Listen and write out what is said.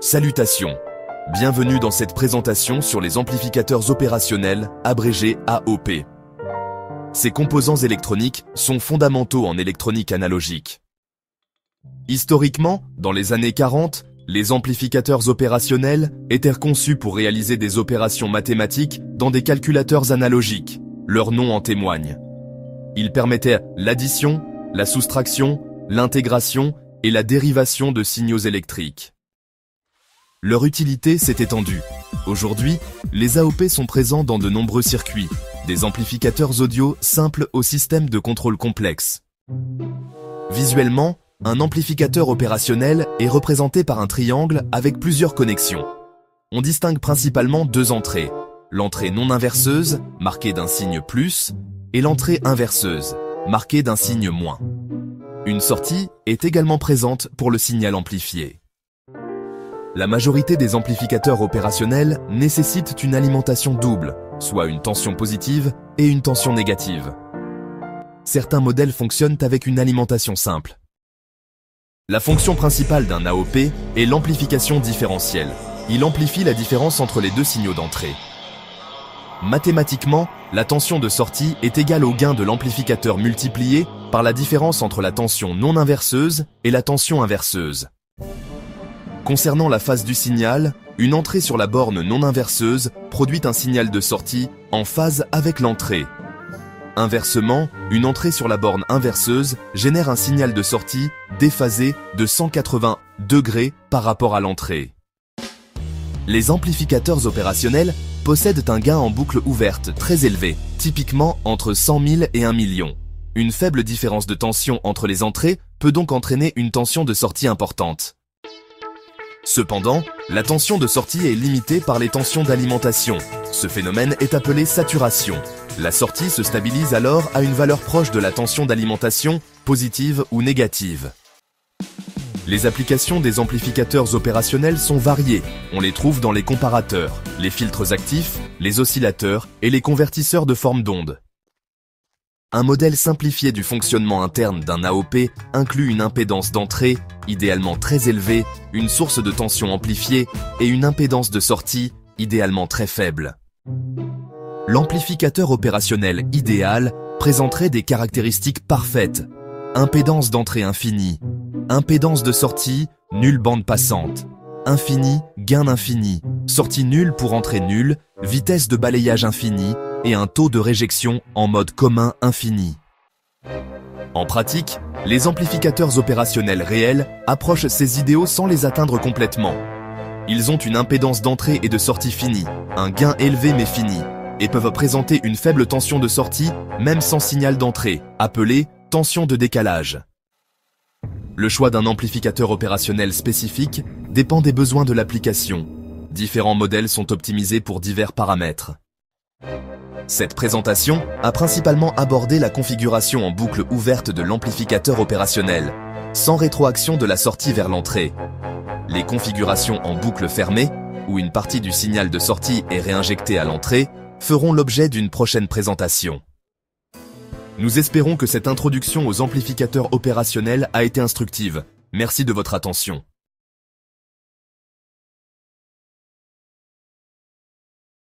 Salutations! Bienvenue dans cette présentation sur les amplificateurs opérationnels, abrégés AOP. Ces composants électroniques sont fondamentaux en électronique analogique. Historiquement, dans les années 40, les amplificateurs opérationnels étaient conçus pour réaliser des opérations mathématiques dans des calculateurs analogiques. Leur nom en témoigne. Ils permettaient l'addition, la soustraction, l'intégration et la dérivation de signaux électriques. Leur utilité s'est étendue. Aujourd'hui, les AOP sont présents dans de nombreux circuits, des amplificateurs audio simples au système de contrôle complexe. Visuellement, un amplificateur opérationnel est représenté par un triangle avec plusieurs connexions. On distingue principalement deux entrées, l'entrée non inverseuse, marquée d'un signe plus, et l'entrée inverseuse, marquée d'un signe moins. Une sortie est également présente pour le signal amplifié. La majorité des amplificateurs opérationnels nécessitent une alimentation double, soit une tension positive et une tension négative. Certains modèles fonctionnent avec une alimentation simple. La fonction principale d'un AOP est l'amplification différentielle. Il amplifie la différence entre les deux signaux d'entrée. Mathématiquement, la tension de sortie est égale au gain de l'amplificateur multiplié par la différence entre la tension non inverseuse et la tension inverseuse. Concernant la phase du signal, une entrée sur la borne non inverseuse produit un signal de sortie en phase avec l'entrée. Inversement, une entrée sur la borne inverseuse génère un signal de sortie déphasé de 180 degrés par rapport à l'entrée. Les amplificateurs opérationnels possèdent un gain en boucle ouverte très élevé, typiquement entre 100 000 et 1 million. Une faible différence de tension entre les entrées peut donc entraîner une tension de sortie importante. Cependant, la tension de sortie est limitée par les tensions d'alimentation. Ce phénomène est appelé saturation. La sortie se stabilise alors à une valeur proche de la tension d'alimentation, positive ou négative. Les applications des amplificateurs opérationnels sont variées. On les trouve dans les comparateurs, les filtres actifs, les oscillateurs et les convertisseurs de forme d'onde. Un modèle simplifié du fonctionnement interne d'un AOP inclut une impédance d'entrée, idéalement très élevée, une source de tension amplifiée et une impédance de sortie, idéalement très faible. L'amplificateur opérationnel idéal présenterait des caractéristiques parfaites. Impédance d'entrée infinie, impédance de sortie, nulle bande passante, infini, gain infini, sortie nulle pour entrée nulle, vitesse de balayage infinie et un taux de réjection en mode commun infini. En pratique, les amplificateurs opérationnels réels approchent ces idéaux sans les atteindre complètement. Ils ont une impédance d'entrée et de sortie finie, un gain élevé mais fini, et peuvent présenter une faible tension de sortie même sans signal d'entrée, appelée tension de décalage. Le choix d'un amplificateur opérationnel spécifique dépend des besoins de l'application. Différents modèles sont optimisés pour divers paramètres. Cette présentation a principalement abordé la configuration en boucle ouverte de l'amplificateur opérationnel, sans rétroaction de la sortie vers l'entrée. Les configurations en boucle fermée, où une partie du signal de sortie est réinjectée à l'entrée, feront l'objet d'une prochaine présentation. Nous espérons que cette introduction aux amplificateurs opérationnels a été instructive. Merci de votre attention.